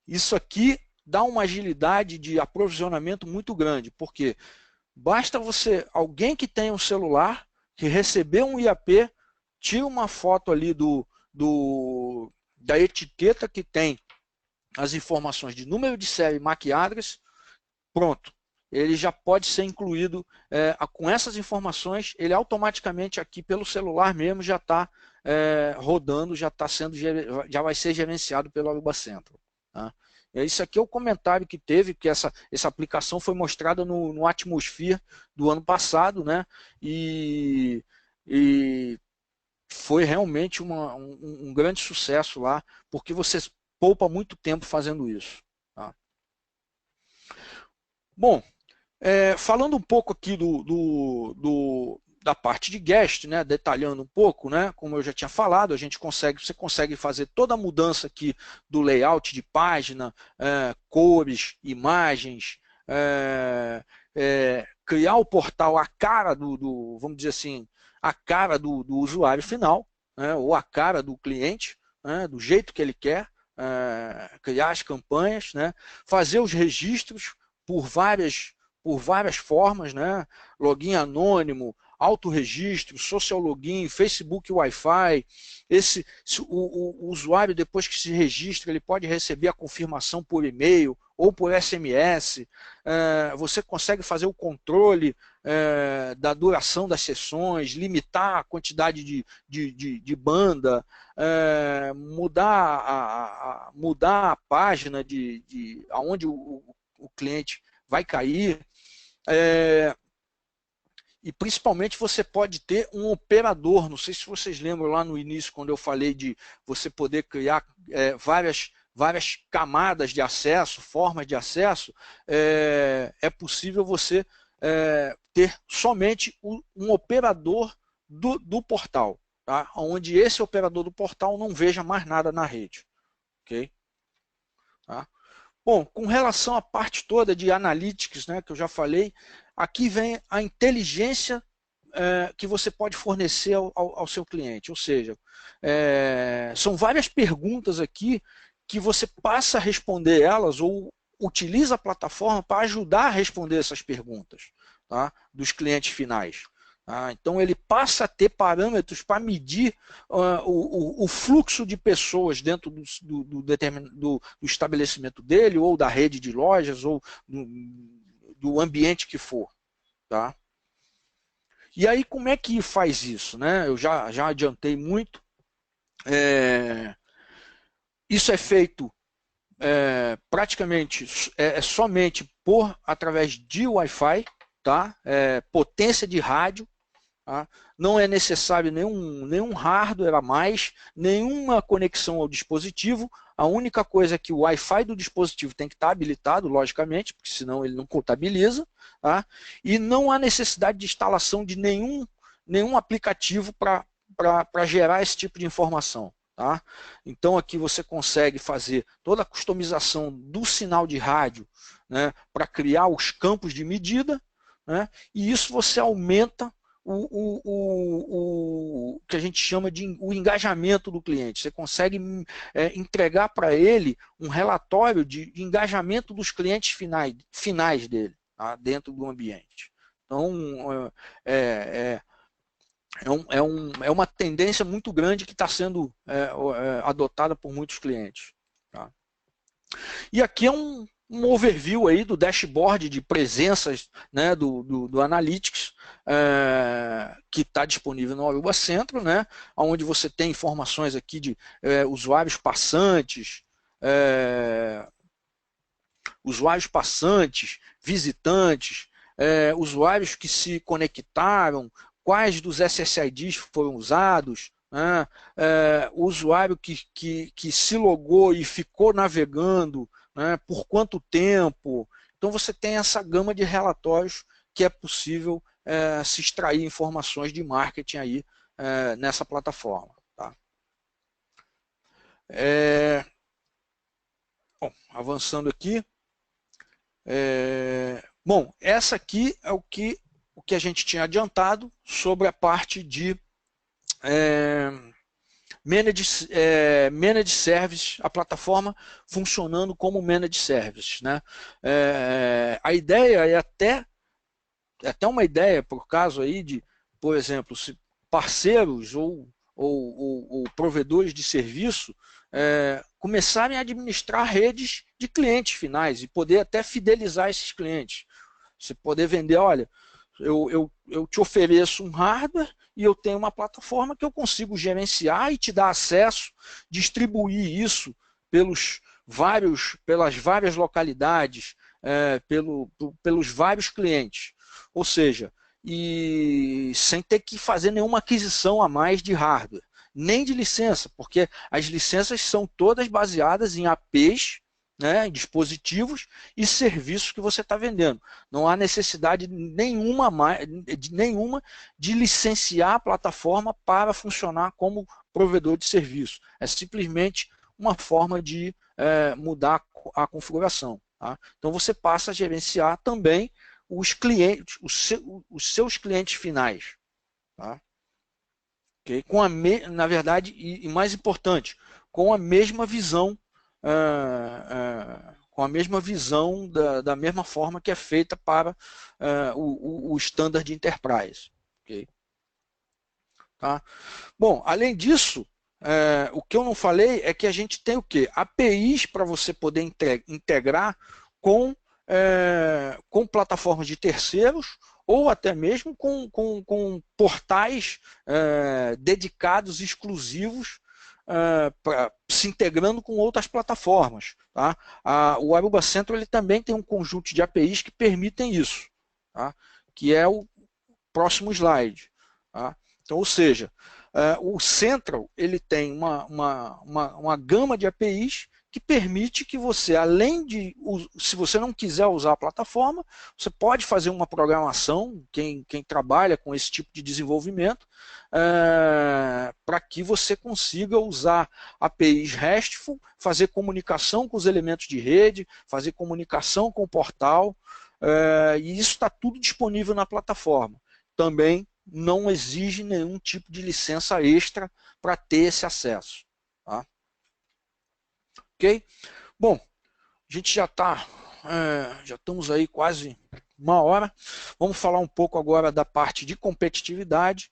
isso aqui dá uma agilidade de aprovisionamento muito grande, porque basta alguém que tenha um celular, que recebeu um IAP, tira uma foto ali da etiqueta que tem as informações de número de série e MAC address, pronto. Ele já pode ser incluído com essas informações, ele automaticamente aqui pelo celular mesmo já está rodando, já vai ser gerenciado pelo Aruba Central. Tá? Isso aqui é o comentário que teve, que essa aplicação foi mostrada no Atmosphere do ano passado, né? E foi realmente um grande sucesso lá, porque você poupa muito tempo fazendo isso. Tá? Bom, falando um pouco aqui da parte de guest, né, detalhando um pouco, né, como eu já tinha falado, você consegue fazer toda a mudança aqui do layout de página, cores, imagens, criar o portal a cara vamos dizer assim, a cara do usuário final, né, ou a cara do cliente, né, do jeito que ele quer, criar as campanhas, né, fazer os registros por várias formas, né, login anônimo, autorregistro, social login, Facebook Wi-Fi. O usuário, depois que se registra, ele pode receber a confirmação por e-mail ou por SMS. Você consegue fazer o controle da duração das sessões, limitar a quantidade de banda, mudar a página aonde o cliente vai cair. E principalmente você pode ter um operador. Não sei se vocês lembram lá no início, quando eu falei de você poder criar várias camadas de acesso, formas de acesso. É possível você ter somente um operador do portal, tá? Onde esse operador do portal não veja mais nada na rede. Ok? Tá? Bom, com relação à parte toda de analytics, né, que eu já falei, aqui vem a inteligência que você pode fornecer ao seu cliente. Ou seja, são várias perguntas aqui que você passa a responder elas ou utiliza a plataforma para ajudar a responder essas perguntas, tá, dos clientes finais. Então ele passa a ter parâmetros para medir o fluxo de pessoas dentro do estabelecimento dele, ou da rede de lojas, ou do ambiente que for. Tá? E aí como é que faz isso? Né? Eu já adiantei muito. Isso é feito praticamente somente através de Wi-Fi, tá? Potência de rádio. Tá? Não é necessário nenhum hardware a mais, nenhuma conexão ao dispositivo. A única coisa é que o Wi-Fi do dispositivo tem que estar habilitado, logicamente, porque senão ele não contabiliza. Tá? E não há necessidade de instalação de nenhum aplicativo para gerar esse tipo de informação. Tá? Então aqui você consegue fazer toda a customização do sinal de rádio, né, para criar os campos de medida, né, e isso você aumenta o que a gente chama de o engajamento do cliente. Você consegue entregar para ele um relatório de engajamento dos clientes finais dele, tá, dentro do ambiente. Então, é uma tendência muito grande que está sendo adotada por muitos clientes. Tá? E aqui é um overview aí do dashboard de presenças, né, do Analytics, que está disponível no Aruba Centro, né, onde você tem informações aqui de usuários passantes, visitantes, usuários que se conectaram, quais dos SSIDs foram usados, né, o usuário que se logou e ficou navegando, né, por quanto tempo. Então você tem essa gama de relatórios que é possível se extrair informações de marketing aí nessa plataforma. Tá? Bom, avançando aqui. Bom, essa aqui é o que a gente tinha adiantado sobre a parte de Managed Service, a plataforma funcionando como Managed Service. Né? A ideia é até uma ideia, por caso aí de, por exemplo, se parceiros ou provedores de serviço começarem a administrar redes de clientes finais e poder até fidelizar esses clientes. Você poder vender, olha, eu te ofereço um hardware e eu tenho uma plataforma que eu consigo gerenciar e te dar acesso, distribuir isso pelas várias localidades, pelos vários clientes. Ou seja, e sem ter que fazer nenhuma aquisição a mais de hardware, nem de licença, porque as licenças são todas baseadas em APs, né, em dispositivos e serviços que você está vendendo. Não há necessidade nenhuma de licenciar a plataforma para funcionar como provedor de serviço. É simplesmente uma forma de mudar a configuração. Tá? Então você passa a gerenciar também os clientes, os seus clientes finais. Tá? Okay? Na verdade, e mais importante, com a mesma visão, da mesma forma que é feita para o Standard Enterprise. ok? Tá? Bom, além disso, o que eu não falei é que a gente tem o quê? APIs para você poder integrar com plataformas de terceiros ou até mesmo com portais dedicados, exclusivos, se integrando com outras plataformas. Tá? O Aruba Central ele também tem um conjunto de APIs que permitem isso, tá? Que é o próximo slide. Tá? Então, ou seja, o Central ele tem uma gama de APIs que permite que você, além de, se você não quiser usar a plataforma, você pode fazer uma programação, quem trabalha com esse tipo de desenvolvimento, para que você consiga usar APIs RESTful, fazer comunicação com os elementos de rede, fazer comunicação com o portal, e isso está tudo disponível na plataforma. Também não exige nenhum tipo de licença extra para ter esse acesso. Tá? Ok? Bom, a gente já estamos aí quase uma hora. Vamos falar um pouco agora da parte de competitividade.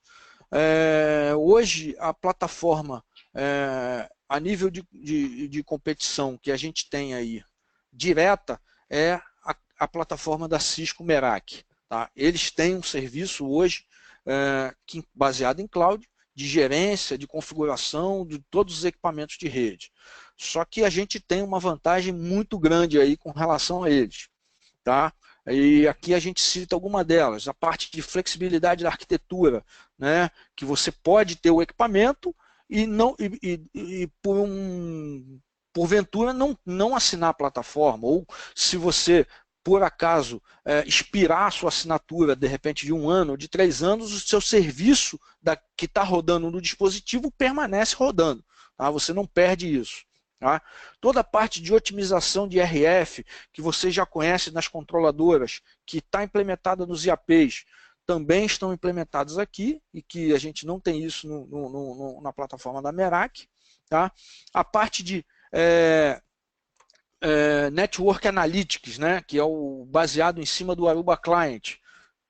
Hoje a plataforma a nível de competição que a gente tem aí direta é a plataforma da Cisco Meraki. Tá? Eles têm um serviço hoje baseado em cloud, de gerência, de configuração de todos os equipamentos de rede. Só que a gente tem uma vantagem muito grande aí com relação a eles. Tá? E aqui a gente cita alguma delas, a parte de flexibilidade da arquitetura, né? Que você pode ter o equipamento e porventura não assinar a plataforma, ou se você por acaso expirar a sua assinatura de repente de 1 ano ou de 3 anos, o seu serviço que está rodando no dispositivo permanece rodando, tá? Você não perde isso. Tá? Toda a parte de otimização de RF, que você já conhece nas controladoras, que está implementada nos IAPs, também estão implementados aqui, e que a gente não tem isso na plataforma da Meraki. Tá? A parte de Network Analytics, né, que é o baseado em cima do Aruba Client,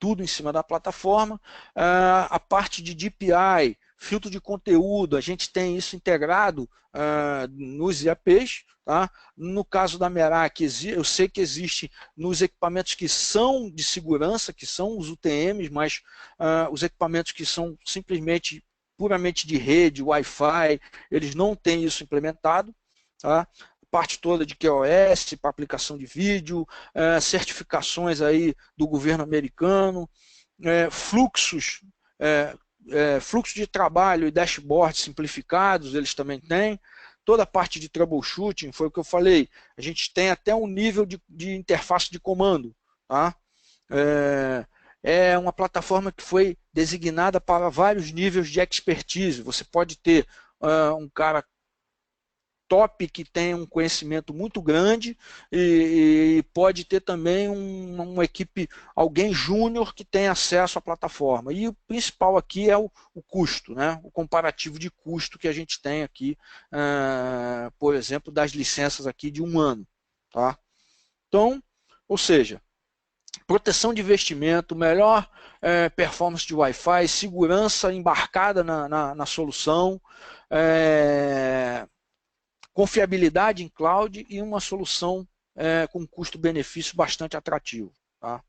tudo em cima da plataforma. A parte de DPI, filtro de conteúdo, a gente tem isso integrado nos IAPs. Tá? No caso da Meraki, eu sei que existe nos equipamentos que são de segurança, que são os UTMs, mas os equipamentos que são simplesmente puramente de rede, Wi-Fi, eles não têm isso implementado. Tá? Parte toda de QoS para aplicação de vídeo, certificações aí do governo americano, fluxos de trabalho e dashboards simplificados, eles também têm. Toda a parte de troubleshooting, foi o que eu falei, a gente tem até um nível de interface de comando. Tá? É uma plataforma que foi designada para vários níveis de expertise. Você pode ter um cara top que tem um conhecimento muito grande e pode ter também uma equipe, alguém júnior que tem acesso à plataforma. E o principal aqui é o custo, né? O comparativo de custo que a gente tem aqui, por exemplo, das licenças aqui de 1 ano. Tá? Então, ou seja, proteção de investimento, melhor performance de Wi-Fi, segurança embarcada na solução, confiabilidade em cloud e uma solução com custo-benefício bastante atrativo. Tá?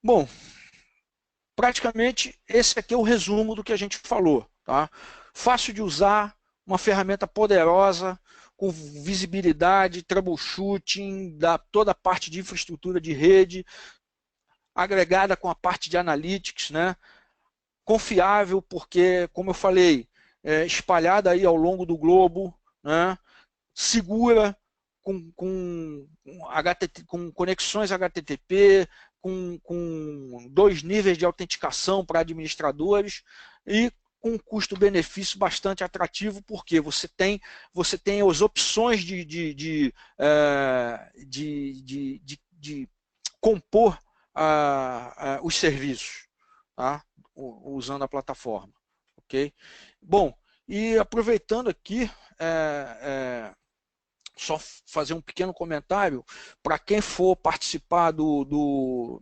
Bom, praticamente esse aqui é o resumo do que a gente falou. Tá? Fácil de usar, uma ferramenta poderosa, com visibilidade, troubleshooting, toda a parte de infraestrutura de rede, agregada com a parte de analytics, né? Confiável, porque, como eu falei, espalhada aí ao longo do globo, né? Segura, com conexões HTTP, com 2 níveis de autenticação para administradores e com um custo-benefício bastante atrativo, porque você tem as opções de compor os serviços, tá? Usando a plataforma. Okay? Bom, e aproveitando aqui, só fazer um pequeno comentário para quem for participar do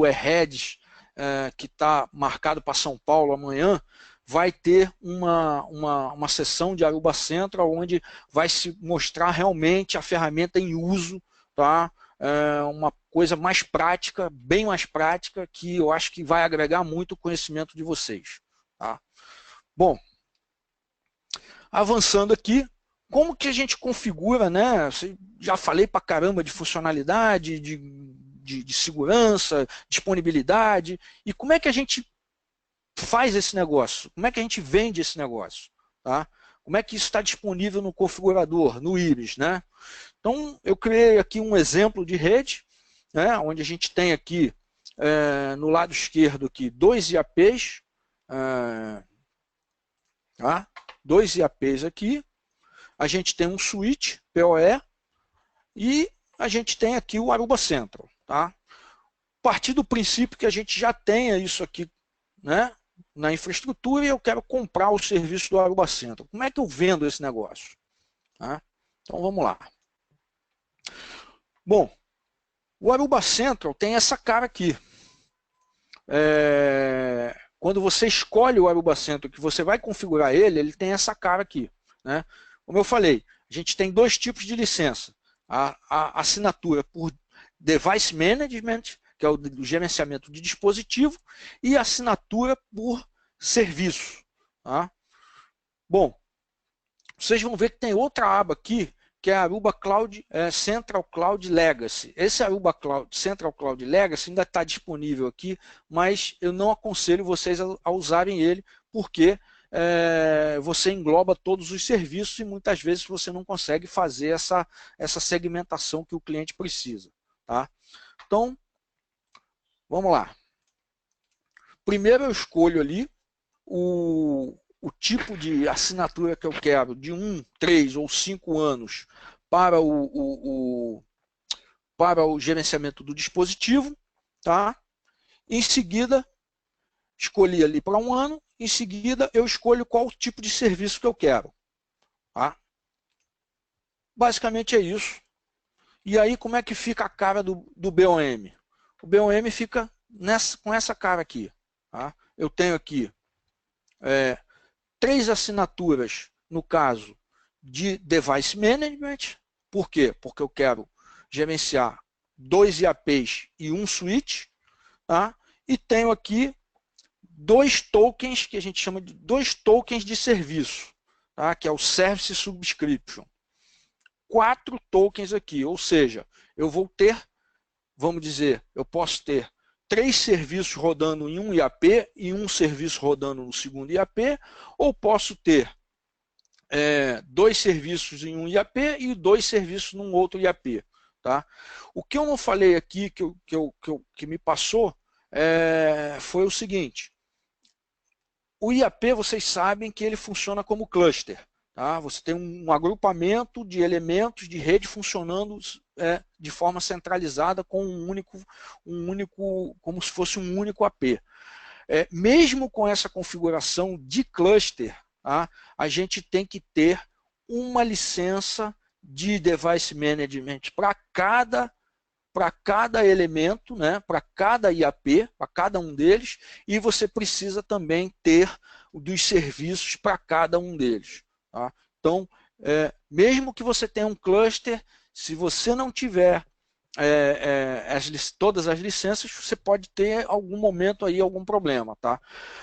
EREDS que está marcado para São Paulo amanhã, vai ter uma sessão de Aruba Central, onde vai se mostrar realmente a ferramenta em uso, tá? Uma coisa mais prática, bem mais prática, que eu acho que vai agregar muito o conhecimento de vocês. Tá? Bom, avançando aqui, como que a gente configura, né? Já falei para caramba de funcionalidade, de segurança, disponibilidade, e como é que a gente faz esse negócio? Como é que a gente vende esse negócio? Tá? Como é que isso está disponível no configurador, no Iris, né? Então, eu criei aqui um exemplo de rede, né, onde a gente tem aqui, no lado esquerdo, aqui, dois IAPs, tá? Dois IAPs aqui, a gente tem um switch, PoE, e a gente tem aqui o Aruba Central. Tá? A partir do princípio que a gente já tenha isso aqui, né, na infraestrutura, e eu quero comprar o serviço do Aruba Central. Como é que eu vendo esse negócio? Tá? Então, vamos lá. Bom, o Aruba Central tem essa cara aqui. Quando você escolhe o Aruba Central, que você vai configurar ele tem essa cara aqui. Né? Como eu falei, a gente tem dois tipos de licença. A assinatura por Device Management, que é o do gerenciamento de dispositivo, e a assinatura por serviço. Tá? Bom, vocês vão ver que tem outra aba aqui, que é a Aruba Central Cloud Legacy. Esse Aruba Central Cloud Legacy ainda está disponível aqui, mas eu não aconselho vocês a usarem ele, porque você engloba todos os serviços e muitas vezes você não consegue fazer essa segmentação que o cliente precisa. Tá? Então, vamos lá. Primeiro eu escolho ali o tipo de assinatura que eu quero, de 1, 3 ou 5 anos para para o gerenciamento do dispositivo. Tá? Em seguida, escolhi ali para 1 ano, em seguida eu escolho qual tipo de serviço que eu quero. Tá? Basicamente é isso. E aí como é que fica a cara do BOM? O BOM fica com essa cara aqui. Tá? Eu tenho aqui 3 assinaturas, no caso de Device Management. Por quê? Porque eu quero gerenciar 2 IAPs e um switch. Tá? E tenho aqui 2 tokens, que a gente chama de 2 tokens de serviço, tá? Que é o Service Subscription. 4 tokens aqui, ou seja, eu vou ter, vamos dizer, eu posso ter 3 serviços rodando em um IAP e um serviço rodando no segundo IAP, ou posso ter 2 serviços em um IAP e 2 serviços num outro IAP. Tá? O que eu não falei aqui, que me passou, foi o seguinte: o IAP, vocês sabem que ele funciona como cluster. Tá? Você tem um agrupamento de elementos de rede funcionando de forma centralizada com como se fosse um único AP. Mesmo com essa configuração de cluster, tá? A gente tem que ter uma licença de Device Management para cada elemento, né? Para cada IAP, para cada um deles, e você precisa também ter dos serviços para cada um deles. Tá? Então, mesmo que você tenha um cluster, se você não tiver todas as licenças, você pode ter algum momento aí algum problema. Tá?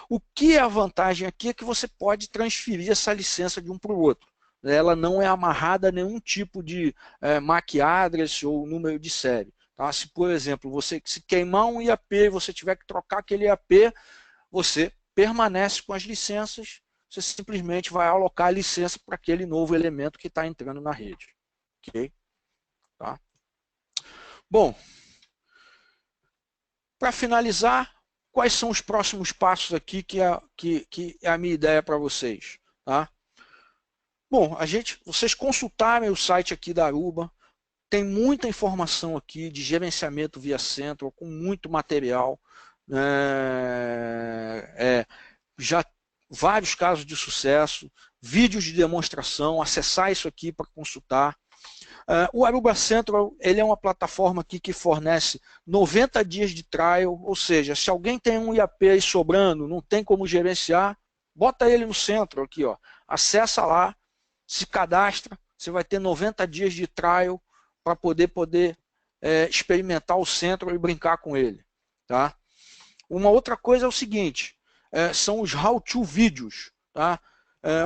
O que é a vantagem aqui é que você pode transferir essa licença de um para o outro. Ela não é amarrada a nenhum tipo de MAC address ou número de série. Tá? Se, por exemplo, você se queimar um IAP e você tiver que trocar aquele IAP, você permanece com as licenças, você simplesmente vai alocar a licença para aquele novo elemento que está entrando na rede. Ok? Tá? Bom, para finalizar, quais são os próximos passos aqui que é a minha ideia para vocês? Tá? Bom, vocês consultarem o site aqui da Aruba, tem muita informação aqui de gerenciamento via Central, com muito material, já vários casos de sucesso, vídeos de demonstração, acessar isso aqui para consultar. O Aruba Central ele é uma plataforma aqui que fornece 90 dias de trial, ou seja, se alguém tem um IAP aí sobrando, não tem como gerenciar, bota ele no Central aqui, ó. Acessa lá, se cadastra, você vai ter 90 dias de trial para poder experimentar o Central e brincar com ele. Tá? Uma outra coisa é o seguinte, são os how-to vídeos. Tá?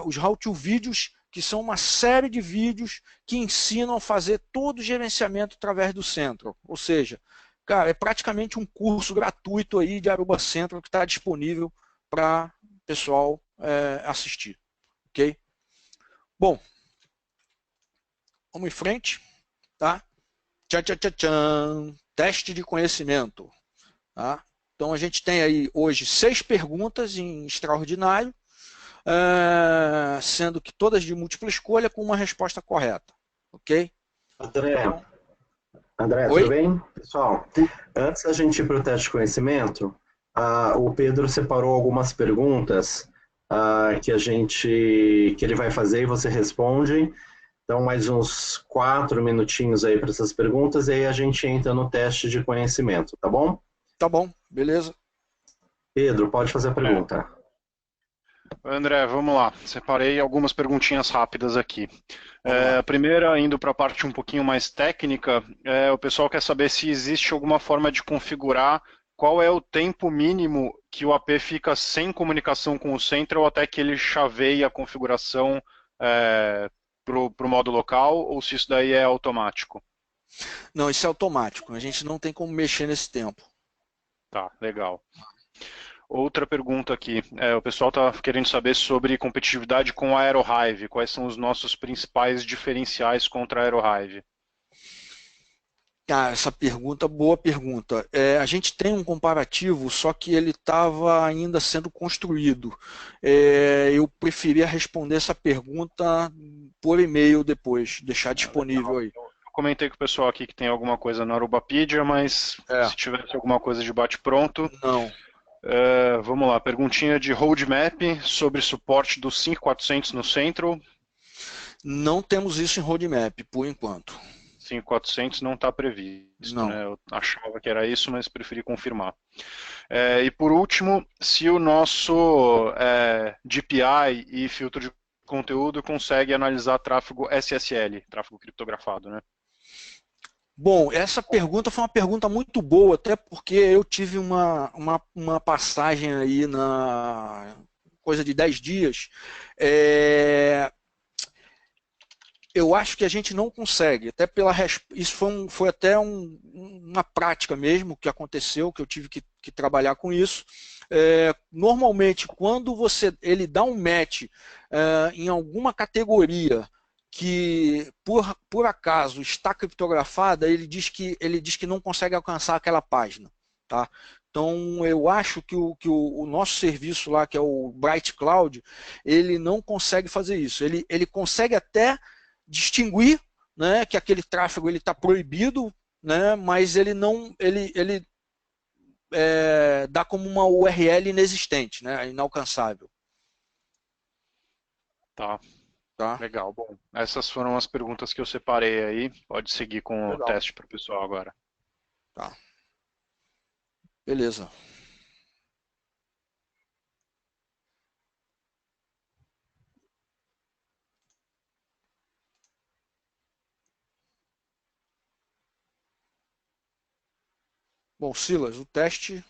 Os how-to vídeos, que são uma série de vídeos que ensinam a fazer todo o gerenciamento através do Central. Ou seja, cara, é praticamente um curso gratuito aí de Aruba Central que está disponível para o pessoal assistir. Ok? Bom, vamos em frente. Tá? Tchan, tchan, tchan, tchan. Teste de conhecimento. Tá? Então a gente tem aí hoje 6 perguntas em extraordinário, sendo que todas de múltipla escolha com uma resposta correta. Ok? André, Então, André, tudo oi? bem? Pessoal, antes da gente ir para o teste de conhecimento, o Pedro separou algumas perguntas que ele vai fazer e você responde. Então, mais uns 4 minutinhos aí para essas perguntas e aí a gente entra no teste de conhecimento, tá bom? Tá bom, beleza. Pedro, pode fazer a É. pergunta. André, vamos lá. Separei algumas perguntinhas rápidas aqui. Vamos lá. A primeira, indo para a parte um pouquinho mais técnica, o pessoal quer saber se existe alguma forma de configurar qual é o tempo mínimo que o AP fica sem comunicação com o Central até que ele chaveie a configuração para o modo local, ou se isso daí é automático. Não, isso é automático. A gente não tem como mexer nesse tempo. Tá, legal. Outra pergunta aqui. O pessoal está querendo saber sobre competitividade com a AeroHive. Quais são os nossos principais diferenciais contra a AeroHive? Essa pergunta, boa pergunta. A gente tem um comparativo, só que ele estava ainda sendo construído. Eu preferia responder essa pergunta por e-mail depois, deixar disponível Legal. aí. Eu comentei com o pessoal aqui que tem alguma coisa na Arubapedia, mas É, se tivesse alguma coisa de bate-pronto. não. Vamos lá, perguntinha de roadmap sobre suporte do 5400 no Central. Não temos isso em roadmap, por enquanto. 5400 não está previsto, Não. né? Eu achava que era isso, mas preferi confirmar. E por último, se o nosso DPI e filtro de conteúdo consegue analisar tráfego SSL, tráfego criptografado, né? Bom, essa pergunta foi uma pergunta muito boa, até porque eu tive uma passagem aí na coisa de 10 dias. É, eu acho que a gente não consegue, até pela isso foi até uma prática mesmo que aconteceu, que eu tive que trabalhar com isso. Normalmente, quando ele dá um match em alguma categoria que por acaso está criptografada, ele diz que não consegue alcançar aquela página, tá? Então eu acho que o nosso serviço lá, que é o Bright Cloud, ele não consegue fazer isso. Ele consegue até distinguir, né, que aquele tráfego ele está proibido, né, mas ele não ele dá como uma URL inexistente, né, inalcançável. Tá, Tá? legal. Bom, essas foram as perguntas que eu separei aí. Pode seguir com o Legal. teste para o pessoal agora. Tá. Beleza. Bom, Silas, o teste.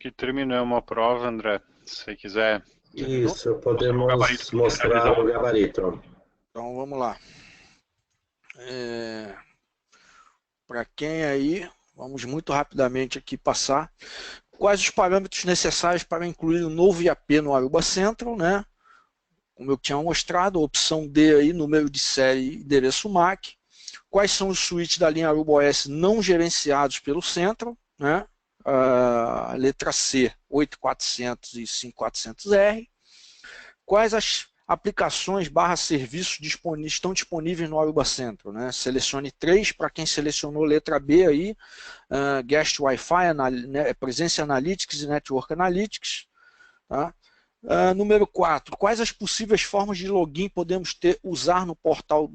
que terminamos a prova, André. Se você quiser. Isso, podemos mostrar o gabarito. Então vamos lá. Para quem aí, vamos muito rapidamente aqui passar. Quais os parâmetros necessários para incluir o novo IAP no Aruba Central, né? Como eu tinha mostrado, a opção D aí, número de série e endereço MAC. Quais são os switches da linha Aruba OS não gerenciados pelo Central, né? A letra C, 8400 e 5400R. Quais as aplicações / serviços estão disponíveis no Aruba Central, né? Selecione 3 para quem selecionou letra B aí, Guest Wi-Fi, Presence Analytics e Network Analytics. Tá? Número 4, quais as possíveis formas de login podemos usar no portal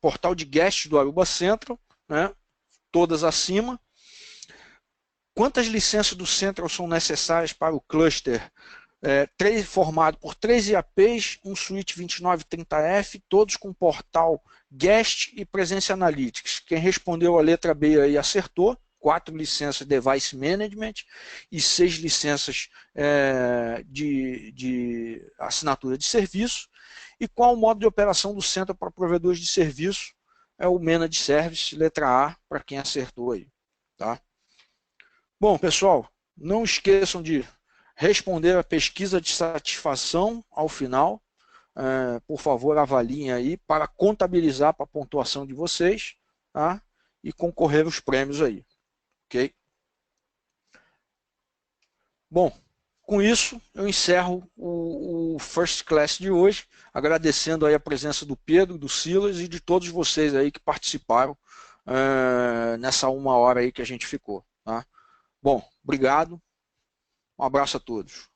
portal de guest do Aruba Central, né? Todas acima. Quantas licenças do Central são necessárias para o cluster formado por 3 IAPs, um switch 2930F, todos com portal Guest e Presence Analytics. Quem respondeu a letra B aí acertou. 4 licenças Device Management e 6 licenças de assinatura de serviço. E qual o modo de operação do Central para provedores de serviço? É o Managed Service, letra A, para quem acertou aí. Tá? Bom, pessoal, não esqueçam de responder a pesquisa de satisfação ao final. Por favor, avaliem aí para contabilizar para a pontuação de vocês, tá? E concorrer aos prêmios aí. Ok? Bom, com isso eu encerro o First Class de hoje, agradecendo aí a presença do Pedro, do Silas e de todos vocês aí que participaram nessa 1 hora aí que a gente ficou. Tá? Bom, obrigado, um abraço a todos.